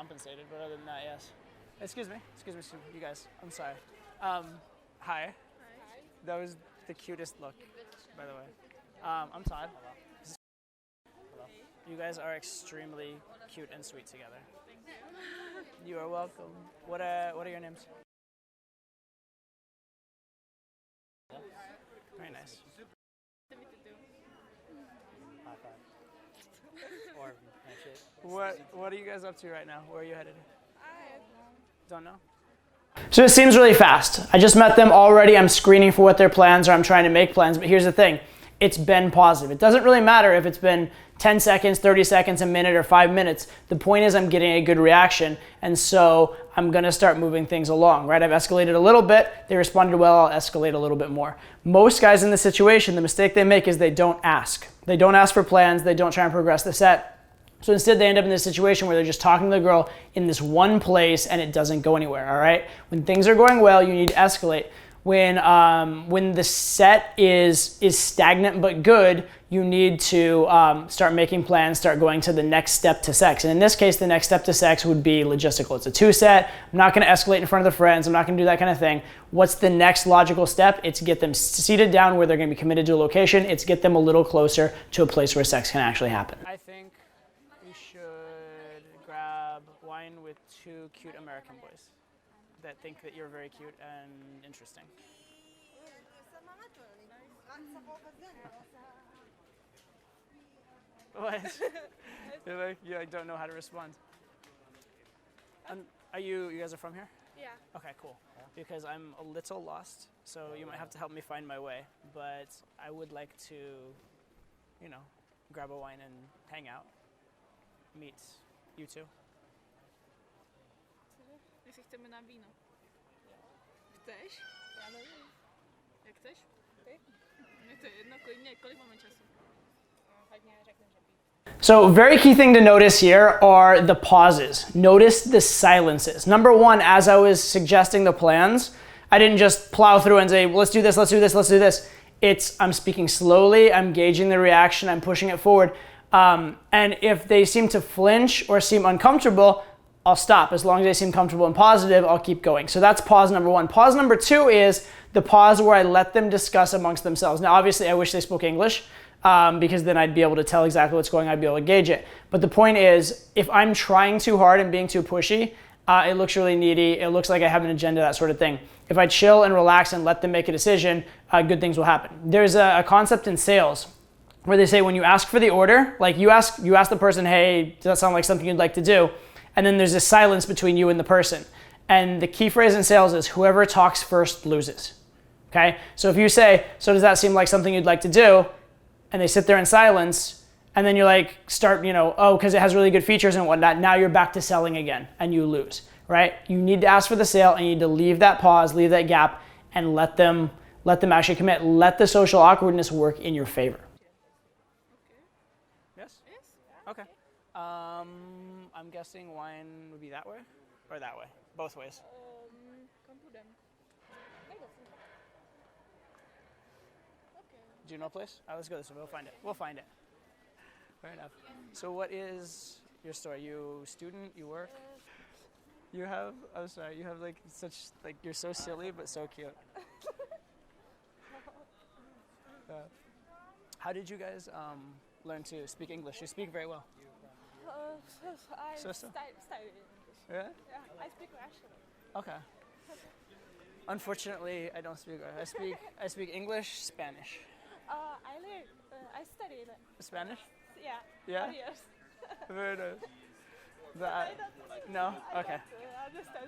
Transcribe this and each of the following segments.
compensated, but other than that, yes. Excuse me, you guys. I'm sorry. Hi. That was the cutest look, by the way. I'm Todd. Hello. You guys are extremely cute and sweet together. You are welcome. What are your names? Very nice. What are you guys up to right now? Where are you headed? Don't know. So it seems really fast. I just met them already. I'm screening for what their plans are. I'm trying to make plans. But here's the thing. It's been positive. It doesn't really matter if it's been 10 seconds, 30 seconds, a minute, or 5 minutes. The point is I'm getting a good reaction. And so I'm going to start moving things along, right? I've escalated a little bit. They responded well. I'll escalate a little bit more. Most guys in this situation, the mistake they make is they don't ask. They don't ask for plans. They don't try and progress the set. So instead they end up in this situation where they're just talking to the girl in this one place and it doesn't go anywhere, all right? When things are going well, you need to escalate. When the set is stagnant but good, you need to start making plans, start going to the next step to sex. And in this case, the next step to sex would be logistical. It's a 2-set. I'm not gonna escalate in front of the friends. I'm not gonna do that kind of thing. What's the next logical step? It's get them seated down where they're gonna be committed to a location. It's get them a little closer to a place where sex can actually happen. I think we should grab wine with 2 cute American boys that think that you're very cute and interesting. What? You like don't know how to respond. Are you guys are from here? Yeah. Okay, cool. Because I'm a little lost, so you might have to help me find my way. But I would like to, grab a wine and hang out, meet you two. Jeśli chcemy na wino. Chcesz? Ja nie. Jak chcesz? Ty? Nie to jedno, kolik mamy czasu? Fajnie, řeknę, że pi. So very key thing to notice here are the pauses. Notice the silences. Number one, as I was suggesting the plans, I didn't just plow through and say, let's do this, let's do this, let's do this. I'm speaking slowly, I'm gauging the reaction, I'm pushing it forward. And if they seem to flinch or seem uncomfortable, I'll stop. As long as they seem comfortable and positive, I'll keep going. So that's pause number one. Pause number two is the pause where I let them discuss amongst themselves. Now, obviously, I wish they spoke English because then I'd be able to tell exactly what's going on. I'd be able to gauge it. But the point is, if I'm trying too hard and being too pushy, it looks really needy. It looks like I have an agenda, that sort of thing. If I chill and relax and let them make a decision, good things will happen. There's a concept in sales where they say when you ask for the order, like you ask the person, hey, does that sound like something you'd like to do? And then there's this silence between you and the person. And the key phrase in sales is whoever talks first loses, okay? So if you say, so does that seem like something you'd like to do? And they sit there in silence, and then you start, because it has really good features and whatnot, now you're back to selling again, and you lose, right? You need to ask for the sale, and you need to leave that pause, leave that gap, and let them actually commit. Let the social awkwardness work in your favor. Yes? Yes. Okay. I'm guessing wine would be that way or that way? Both ways. Come to them. Okay. Do you know a place? All right, let's go this way. We'll find it. Fair enough. So what is your story? You student? You work? You have, I'm sorry, you have you're so silly but so cute. How did you guys learn to speak English? You speak very well. I So? studied English. Yeah? Yeah, I speak Russian. Okay. Unfortunately, I don't speak Russian. I speak English, Spanish. I studied. Spanish? Yeah. Yeah? 4 years. Very nice. No? Okay. Understand.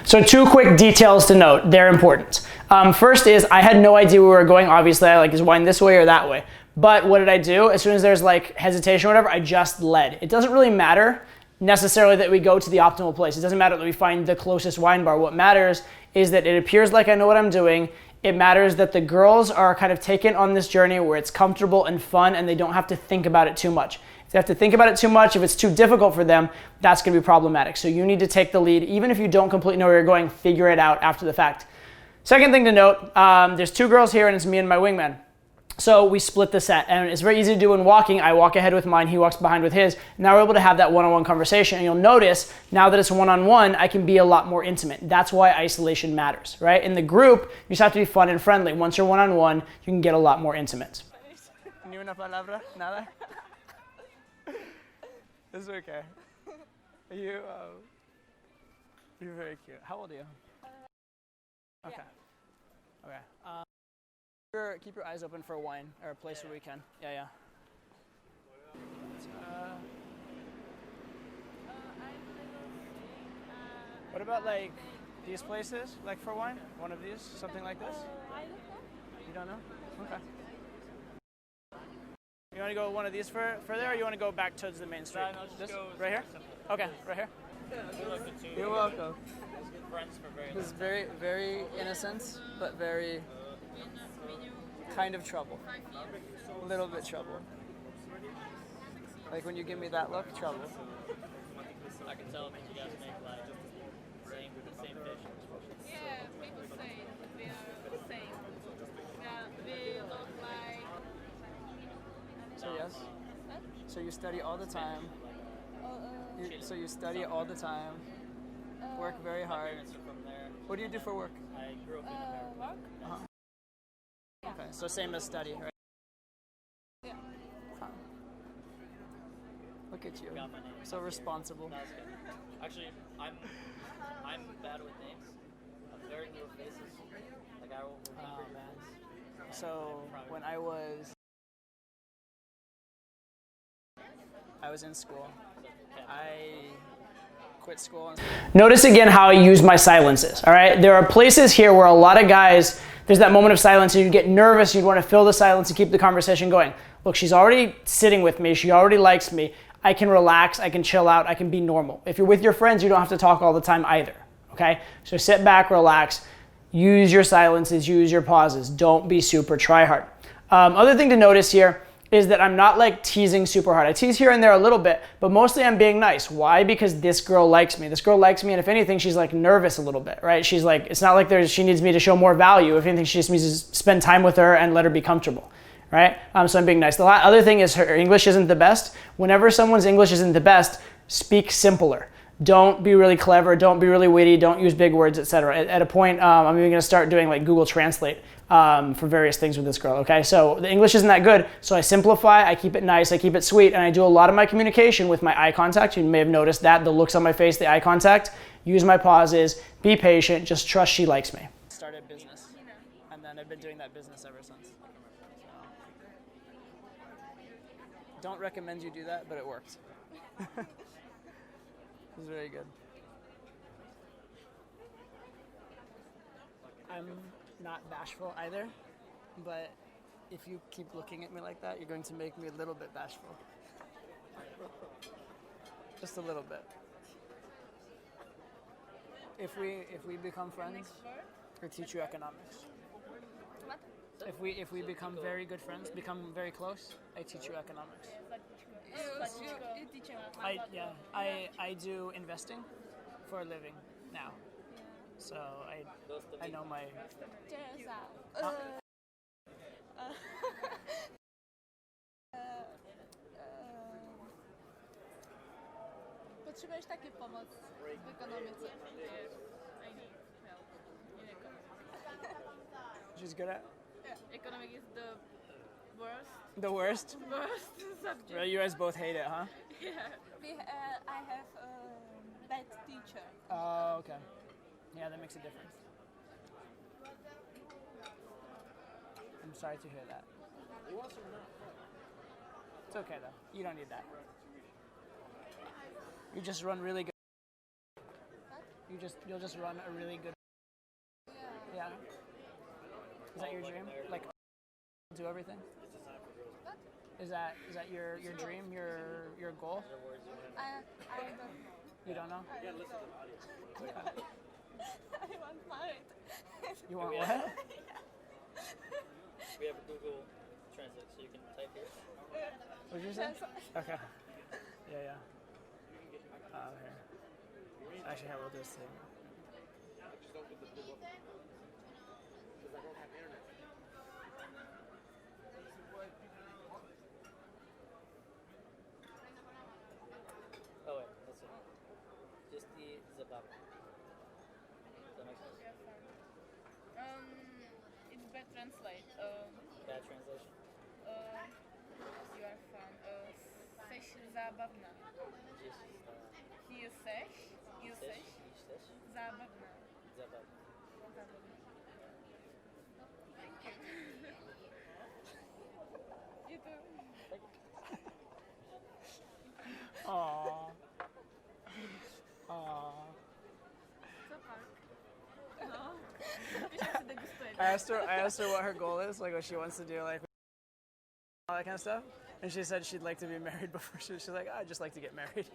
So 2 quick details to note. They're important. First is I had no idea where we were going. Obviously, I is wine this way or that way. But what did I do? As soon as there's hesitation or whatever, I just led. It doesn't really matter necessarily that we go to the optimal place. It doesn't matter that we find the closest wine bar. What matters is that it appears like I know what I'm doing. It matters that the girls are kind of taken on this journey where it's comfortable and fun and they don't have to think about it too much. If they have to think about it too much, if it's too difficult for them, that's going to be problematic. So you need to take the lead. Even if you don't completely know where you're going, figure it out after the fact. Second thing to note, there's 2 girls here and it's me and my wingman. So we split the set, and it's very easy to do when walking. I walk ahead with mine, he walks behind with his. Now we're able to have that one-on-one conversation, and you'll notice now that it's one-on-one, I can be a lot more intimate. That's why isolation matters, right? In the group, you just have to be fun and friendly. Once you're one-on-one, you can get a lot more intimate. Ni una palabra? Nada? It's okay. You're very cute. How old are you? Okay. Okay. Keep your eyes open for a wine or a place where we can. Yeah. What about like these places, like for wine? One of these, something like this? I don't know. You don't know? Okay. You want to go one of these for there, or you want to go back towards the main street? No, just this? go Right here? Okay, right here. You're welcome. Friends for very This is very, very innocent, but very kind of trouble. A little bit trouble. Like when you give me that look, trouble. I can tell that you guys make like the same fish. Yeah, people say we are the same. Yeah, we look like. So yes. So you study all the time. So you study all the time. Work very hard. Parents are from there. What do you do for work? I grew up in America. Work? Okay, so same as study, right? Yeah. Huh. Look at you. Got my name. So responsible. That was good. Actually, I'm bad with names. I'm very new with faces. Like I will remember Oh, your man. face. So when I was in school, I quit school. Notice again how I use my silences, all right? There are places here where a lot of guys, there's that moment of silence and you get nervous, you'd want to fill the silence and keep the conversation going. Look, she's already sitting with me, she already likes me. I can relax, I can chill out, I can be normal. If you're with your friends, you don't have to talk all the time either, okay? So sit back, relax, use your silences, use your pauses. Don't be super try hard. Other thing to notice here is that I'm not like teasing super hard. I tease here and there a little bit, but mostly I'm being nice. Why? Because this girl likes me. This girl likes me, and if anything, she's like nervous a little bit, right? She's like, it's not like she needs me to show more value. If anything, she just needs to spend time with her and let her be comfortable, right? So I'm being nice. The other thing is her English isn't the best. Whenever someone's English isn't the best, speak simpler. Don't be really clever, don't be really witty, don't use big words, etc. At a point, I'm even gonna start doing like Google Translate for various things with this girl, okay? So the English isn't that good, so I simplify, I keep it nice, I keep it sweet, and I do a lot of my communication with my eye contact. You may have noticed that, the looks on my face, the eye contact. Use my pauses, be patient, just trust she likes me. Started business, and then I've been doing that business ever since. Don't recommend you do that, but it worked. It was very good. I'm not bashful either, but if you keep looking at me like that, you're going to make me a little bit bashful. Just a little bit. If we become friends, I teach you economics. What? If we become very good friends, become very close, I teach you economics. You teach him. I do investing for a living now. So I know my. Potrzebujesz takiej pomocy w ekonomice. I need help in economics. She's good at Economic is the worst the worst. subject. Well, you guys both hate it, huh? Yeah. I have a bad teacher. Oh, okay. Yeah, that makes a difference. I'm sorry to hear that. It's okay though. You don't need that. You just run really good. You'll just run a really good. Yeah. Is that your dream? Like, do everything? Is that your dream? Your goal? I don't. You don't know? I want married. You want what? We have a Google Translate, so you can type here. What did you say? Okay. Yeah. Here. Actually, how we'll do this thing. zabawne. Does that make sense? It's bad translate. Bad translation. You are fun. Seš zábavná. Jesteś Jesteś zábavná. zabawna. Je to... Aww. Aww. Co pak? No. Když se degustuje. I asked her what her goal is, like what she wants to do, like all that kind of stuff. And she said she'd like to be married before she's like, I'd just like to get married.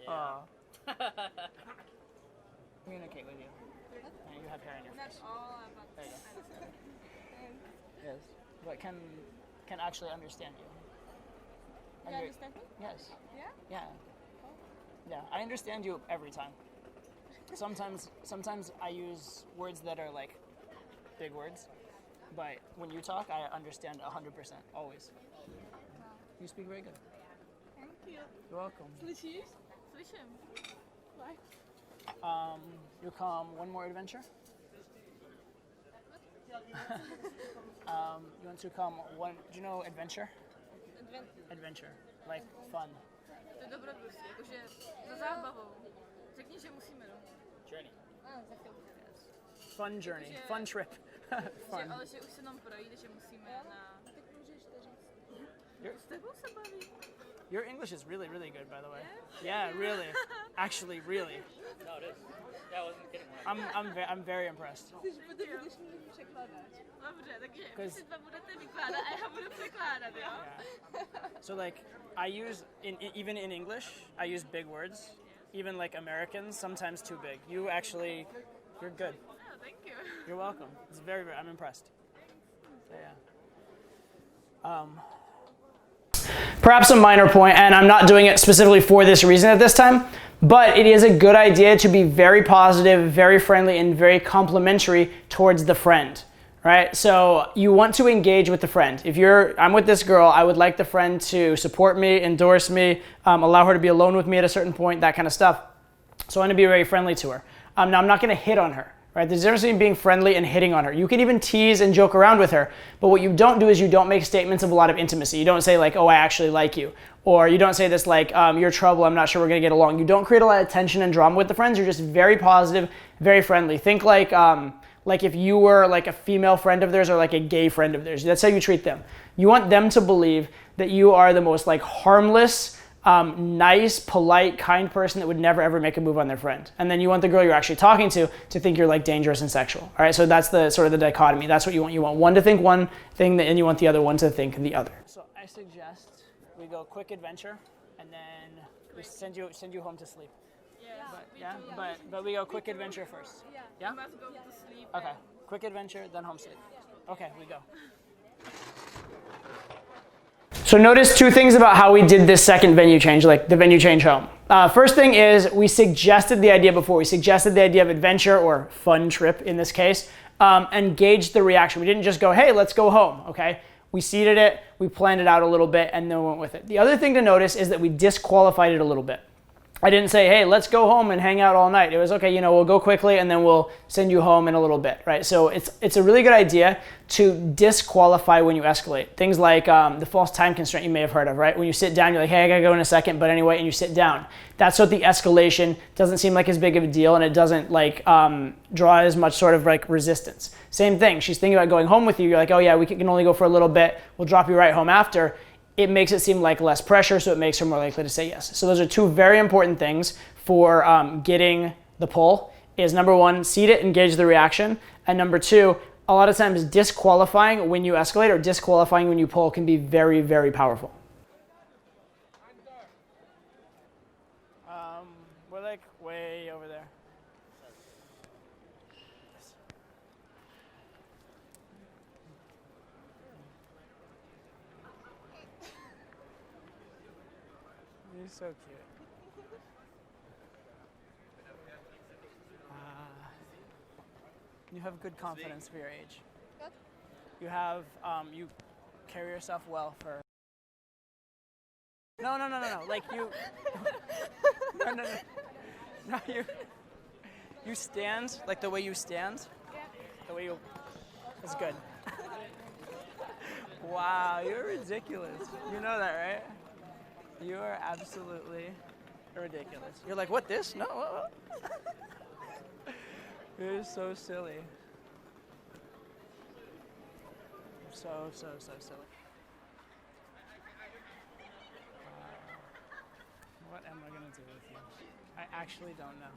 Yeah. Communicate with you. And you have hair in your Not face. all about There you go. Yes. But can actually understand you. You understand me? Yes. Yeah? Yeah. Yeah. I understand you every time. Sometimes I use words that are like big words, but when you talk, I understand 100%, always. You speak very good. Thank you. You're welcome. Slyšíš? Slyším. Why? You come one more adventure? You want to come one, do you know adventure? Adventure, like fun. To je dobrodružství, jakože za zábavou. Řekni, že musíme domů. Journey. Za chvilku. Fun journey, Takže- fun trip. Fun. Ale že už se nám projde, že musíme na... Tak můžeš to říct. S tebou se baví. Your English is really, really good, by the way. Yeah? Yeah, really. Actually, really. No, it is. Yeah, I wasn't kidding when I I'm very impressed. Dobře, takže vy 'Cause- si dva budete vykládat a já budu překládat, jo? So like, I use even in English, I use big words. Even like Americans, sometimes too big. You're good. Oh, thank you. You're welcome. It's very, I'm impressed. So yeah. Perhaps a minor point, and I'm not doing it specifically for this reason at this time, but it is a good idea to be very positive, very friendly, and very complimentary towards the friend, right? So you want to engage with the friend. If I'm with this girl, I would like the friend to support me, endorse me, allow her to be alone with me at a certain point, that kind of stuff. So I want to be very friendly to her. Now I'm not going to hit on her. Right? There's a difference between being friendly and hitting on her. You can even tease and joke around with her, but what you don't do is you don't make statements of a lot of intimacy. You don't say like, oh, I actually like you. Or you don't say this like, you're trouble, I'm not sure we're gonna get along. You don't create a lot of tension and drama with the friends. You're just very positive, very friendly. Think like if you were like a female friend of theirs or like a gay friend of theirs. That's how you treat them. You want them to believe that you are the most like harmless, nice, polite, kind person that would never ever make a move on their friend. And then you want the girl you're actually talking to think you're like dangerous and sexual. All right, so that's the sort of the dichotomy. That's what you want. You want one to think one thing and you want the other one to think the other. So I suggest we go quick adventure and then we send you home to sleep. But we go quick adventure first. Yeah? You must go to sleep. Okay, quick adventure, then home sleep. Okay, we go. So notice two things about how we did this second venue change, like the venue change home. First thing is we suggested the idea before. We suggested the idea of adventure or fun trip in this case, and gauged the reaction. We didn't just go, hey, let's go home, okay? We seeded it, we planned it out a little bit, and then went with it. The other thing to notice is that we disqualified it a little bit. I didn't say, hey, let's go home and hang out all night. It was, okay, we'll go quickly and then we'll send you home in a little bit, right? So it's a really good idea to disqualify when you escalate. Things like the false time constraint you may have heard of, right? When you sit down, you're like, hey, I gotta go in a second, but anyway, and you sit down. That's what the escalation doesn't seem like as big of a deal and it doesn't like draw as much sort of like resistance. Same thing, she's thinking about going home with you. You're like, oh yeah, we can only go for a little bit. We'll drop you right home after. It makes it seem like less pressure, so it makes her more likely to say yes. So those are two very important things for getting the pull is number one, seed it, engage the reaction. And number two, a lot of times disqualifying when you escalate or disqualifying when you pull can be very, very powerful. We're like way over there. You're so cute. You have good confidence for your age. What? You have, you carry yourself well for... No. Like you... No. No, you stand, like the way you stand. The way you, it's good. Wow, you're ridiculous. You know that, right? You are absolutely ridiculous. You're like, what, this? No. What? You're so silly. So silly. What am I going to do with you? I actually don't know.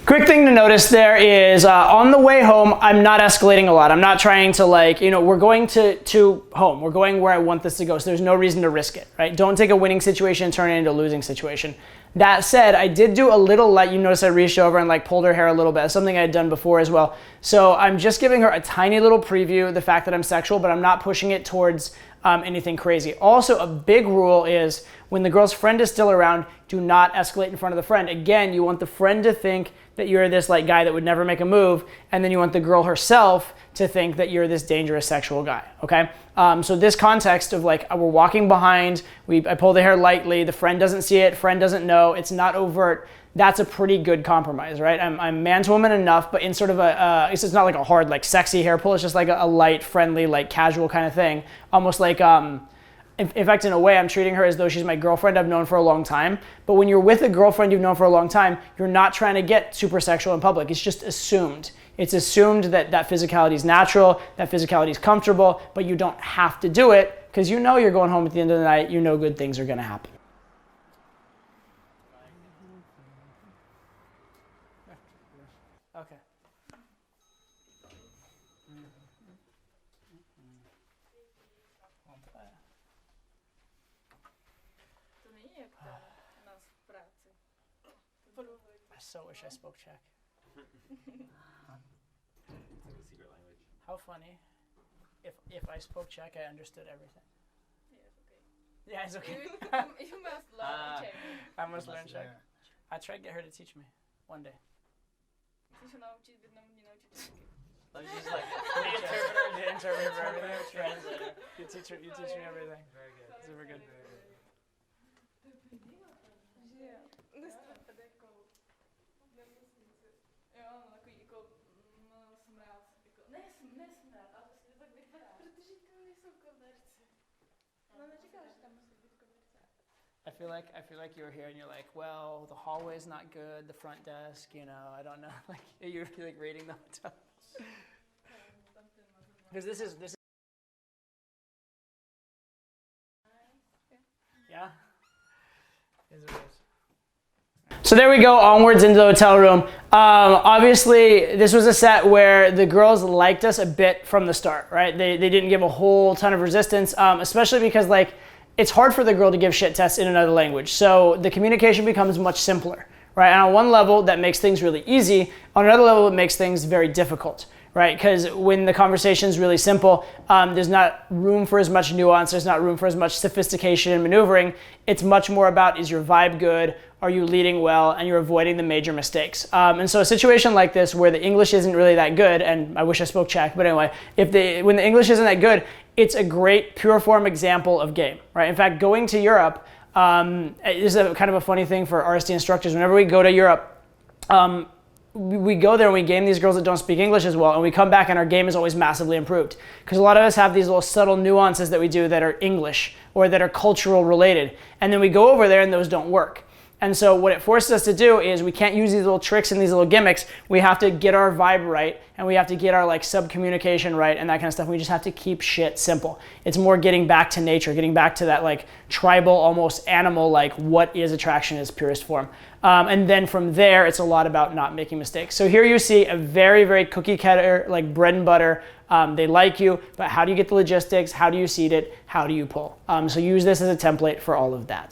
Quick thing to notice there is on the way home, I'm not escalating a lot. I'm not trying to we're going to home. We're going where I want this to go. So there's no reason to risk it, right? Don't take a winning situation and turn it into a losing situation. That said, I did do a little light. You notice I reached over and pulled her hair a little bit. That's something I had done before as well. So I'm just giving her a tiny little preview of the fact that I'm sexual, but I'm not pushing it towards anything crazy. Also, a big rule is when the girl's friend is still around, do not escalate in front of the friend. Again, you want the friend to think that you're this guy that would never make a move, and then you want the girl herself to think that you're this dangerous sexual guy, okay? So this context of we're walking behind, I pull the hair lightly, the friend doesn't see it, friend doesn't know, it's not overt, that's a pretty good compromise, right? I'm man to woman enough, but in sort of it's not like a hard, sexy hair pull, it's just a light, friendly, casual kind of thing. Almost in fact, in a way, I'm treating her as though she's my girlfriend I've known for a long time. But when you're with a girlfriend you've known for a long time, you're not trying to get super sexual in public. It's just assumed. It's assumed that physicality is natural, that physicality is comfortable, but you don't have to do it because you know you're going home at the end of the night. You know good things are going to happen. Okay. I so wish I spoke Czech. How funny. If I spoke Czech, I understood everything. Yeah, it's okay. You must learn Czech. I must learn Czech. I try to get her to teach me one day. Chceš se naučit větnamský, naučit česky. The interpreter for everything. Translator. You teach me everything. Very good. Super good. I feel like you were here and you're like, well, the hallway's not good, the front desk, I don't know. You're rating the hotel. Because this is yeah. Is it is. So there we go, onwards into the hotel room. Obviously, this was a set where the girls liked us a bit from the start, right? They didn't give a whole ton of resistance, especially because it's hard for the girl to give shit tests in another language. So the communication becomes much simpler, right? And on one level, that makes things really easy. On another level, it makes things very difficult, right? Because when the conversation is really simple, there's not room for as much nuance, there's not room for as much sophistication and maneuvering. It's much more about, is your vibe good? Are you leading well? And you're avoiding the major mistakes. And so a situation like this where the English isn't really that good, and I wish I spoke Czech, but anyway, when the English isn't that good, it's a great pure form example of game, right? In fact, going to Europe is a kind of a funny thing for RSD instructors. Whenever we go to Europe, we go there and we game these girls that don't speak English as well, and we come back and our game is always massively improved. Because a lot of us have these little subtle nuances that we do that are English or that are cultural related. And then we go over there and those don't work. And so what it forces us to do is we can't use these little tricks and these little gimmicks. We have to get our vibe right, and we have to get our sub-communication right and that kind of stuff. We just have to keep shit simple. It's more getting back to nature, getting back to that tribal, almost animal, what is attraction in its purest form. And then from there, it's a lot about not making mistakes. So here you see a very, very cookie cutter, bread and butter. They like you, but how do you get the logistics? How do you seed it? How do you pull? So use this as a template for all of that.